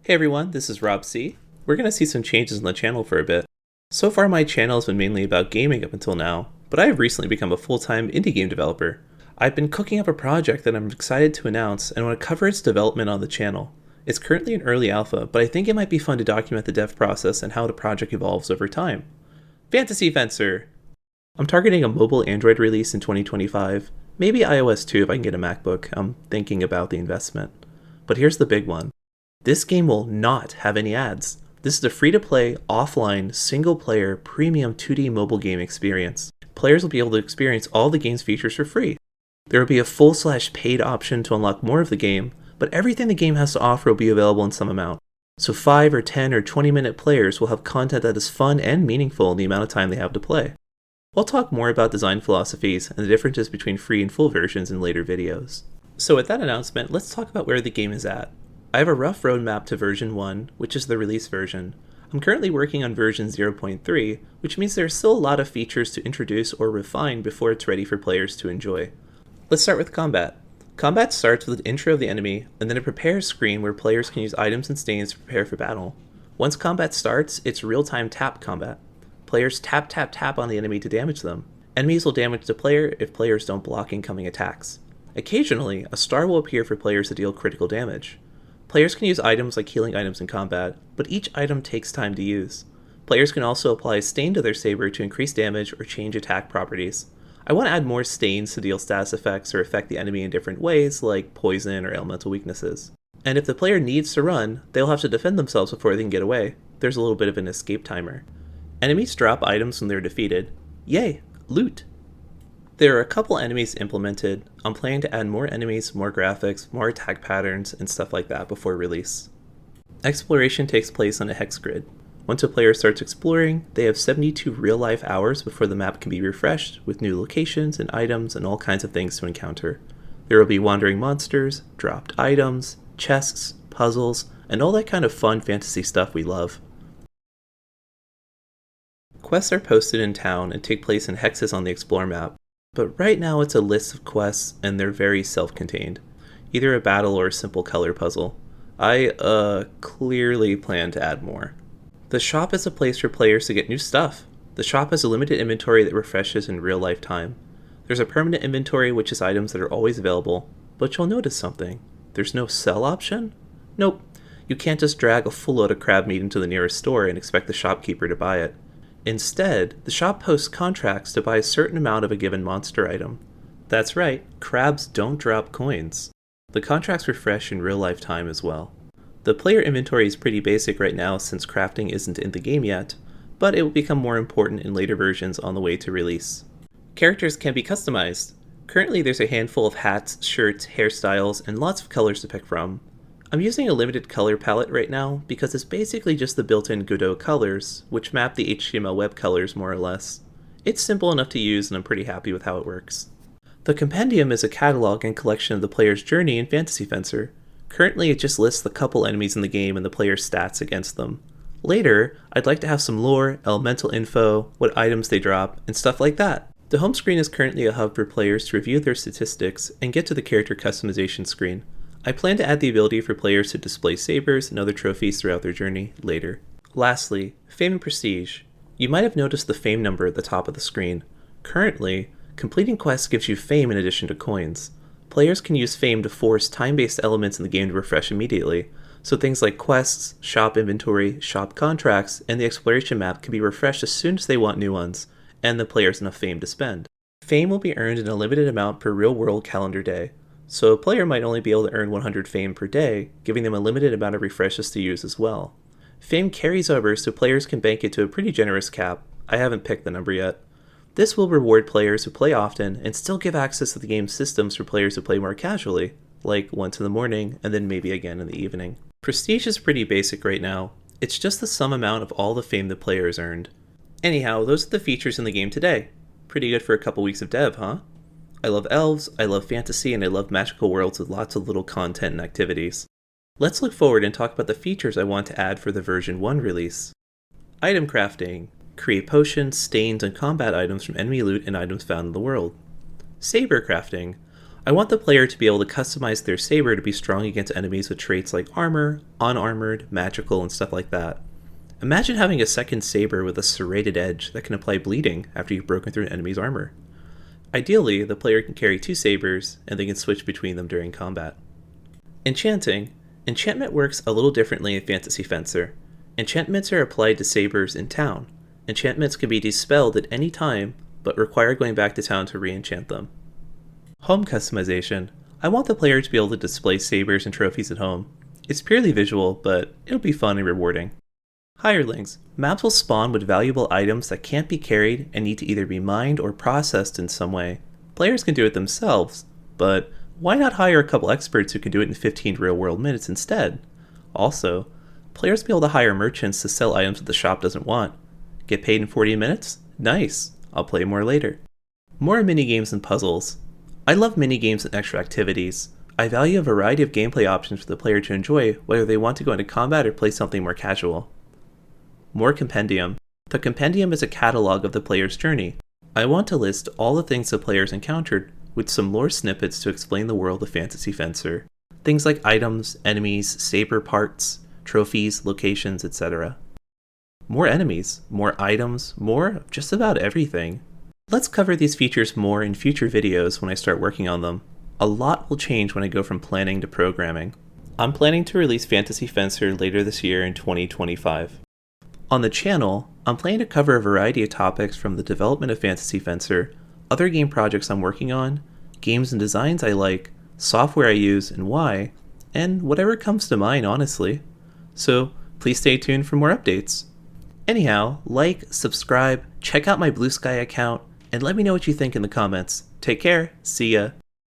Hey everyone, this is Rob C. We're going to see some changes in the channel for a bit. So far my channel has been mainly about gaming up until now, but I have recently become a full-time indie game developer. I've been cooking up a project that I'm excited to announce and want to cover its development on the channel. It's currently in early alpha, but I think it might be fun to document the dev process and how the project evolves over time. Fantasy Fencer! I'm targeting a mobile Android release in 2025, maybe iOS too if I can get a MacBook. I'm thinking about the investment. But here's the big one. This game will not have any ads. This is a free-to-play, offline, single-player, premium 2D mobile game experience. Players will be able to experience all the game's features for free. There will be a full/paid option to unlock more of the game, but everything the game has to offer will be available in some amount. So 5 or 10 or 20-minute players will have content that is fun and meaningful in the amount of time they have to play. We'll talk more about design philosophies and the differences between free and full versions in later videos. So with that announcement, let's talk about where the game is at. I have a rough roadmap to version 1, which is the release version. I'm currently working on version 0.3, which means there are still a lot of features to introduce or refine before it's ready for players to enjoy. Let's start with combat. Combat starts with an intro of the enemy, and then a prepare screen where players can use items and stains to prepare for battle. Once combat starts, it's real-time tap combat. Players tap tap tap on the enemy to damage them. Enemies will damage the player if players don't block incoming attacks. Occasionally, a star will appear for players to deal critical damage. Players can use items like healing items in combat, but each item takes time to use. Players can also apply a stain to their saber to increase damage or change attack properties. I want to add more stains to deal status effects or affect the enemy in different ways, like poison or elemental weaknesses. And if the player needs to run, they'll have to defend themselves before they can get away. There's a little bit of an escape timer. Enemies drop items when they're defeated. Yay! Loot! There are a couple enemies implemented. I'm planning to add more enemies, more graphics, more attack patterns, and stuff like that before release. Exploration takes place on a hex grid. Once a player starts exploring, they have 72 real-life hours before the map can be refreshed with new locations and items and all kinds of things to encounter. There will be wandering monsters, dropped items, chests, puzzles, and all that kind of fun fantasy stuff we love. Quests are posted in town and take place in hexes on the Explore map. But right now it's a list of quests and they're very self-contained, either a battle or a simple color puzzle. I clearly plan to add more. The shop is a place for players to get new stuff. The shop has a limited inventory that refreshes in real life time. There's a permanent inventory, which is items that are always available, but you'll notice something. There's no sell option? Nope. You can't just drag a full load of crab meat into the nearest store and expect the shopkeeper to buy it. Instead, the shop posts contracts to buy a certain amount of a given monster item. That's right, crabs don't drop coins. The contracts refresh in real life time as well. The player inventory is pretty basic right now since crafting isn't in the game yet, but it will become more important in later versions on the way to release. Characters can be customized. Currently there's a handful of hats, shirts, hairstyles, and lots of colors to pick from. I'm using a limited color palette right now because it's basically just the built-in Godot colors, which map the HTML web colors more or less. It's simple enough to use and I'm pretty happy with how it works. The compendium is a catalog and collection of the player's journey in Fantasy Fencer. Currently it just lists the couple enemies in the game and the player's stats against them. Later, I'd like to have some lore, elemental info, what items they drop, and stuff like that. The home screen is currently a hub for players to review their statistics and get to the character customization screen. I plan to add the ability for players to display sabers and other trophies throughout their journey later. Lastly, Fame and Prestige. You might have noticed the Fame number at the top of the screen. Currently, completing quests gives you Fame in addition to coins. Players can use Fame to force time-based elements in the game to refresh immediately, so things like quests, shop inventory, shop contracts, and the exploration map can be refreshed as soon as they want new ones, and the players enough Fame to spend. Fame will be earned in a limited amount per real-world calendar day. So a player might only be able to earn 100 Fame per day, giving them a limited amount of refreshes to use as well. Fame carries over so players can bank it to a pretty generous cap. I haven't picked the number yet. This will reward players who play often and still give access to the game's systems for players who play more casually, like once in the morning and then maybe again in the evening. Prestige is pretty basic right now. It's just the sum amount of all the Fame the players earned. Anyhow, those are the features in the game today. Pretty good for a couple weeks of dev, huh? I love elves, I love fantasy, and I love magical worlds with lots of little content and activities. Let's look forward and talk about the features I want to add for the version 1 release. Item crafting. Create potions, stains, and combat items from enemy loot and items found in the world. Saber crafting. I want the player to be able to customize their saber to be strong against enemies with traits like armor, unarmored, magical, and stuff like that. Imagine having a second saber with a serrated edge that can apply bleeding after you've broken through an enemy's armor. Ideally, the player can carry two sabers, and they can switch between them during combat. Enchanting. Enchantment works a little differently in Fantasy Fencer. Enchantments are applied to sabers in town. Enchantments can be dispelled at any time, but require going back to town to re-enchant them. Home customization. I want the player to be able to display sabers and trophies at home. It's purely visual, but it'll be fun and rewarding. Hirelings. Maps will spawn with valuable items that can't be carried and need to either be mined or processed in some way. Players can do it themselves, but why not hire a couple experts who can do it in 15 real-world minutes instead? Also, players will be able to hire merchants to sell items that the shop doesn't want. Get paid in 40 minutes? Nice. I'll play more later. More minigames and puzzles. I love minigames and extra activities. I value a variety of gameplay options for the player to enjoy, whether they want to go into combat or play something more casual. More compendium. The compendium is a catalog of the player's journey. I want to list all the things the players encountered, with some lore snippets to explain the world of Fantasy Fencer. Things like items, enemies, saber parts, trophies, locations, etc. More enemies, more items, more of just about everything. Let's cover these features more in future videos when I start working on them. A lot will change when I go from planning to programming. I'm planning to release Fantasy Fencer later this year in 2025. On the channel, I'm planning to cover a variety of topics from the development of Fantasy Fencer, other game projects I'm working on, games and designs I like, software I use and why, and whatever comes to mind, honestly. So please stay tuned for more updates. Anyhow, like, subscribe, check out my Blue Sky account, and let me know what you think in the comments. Take care, see ya.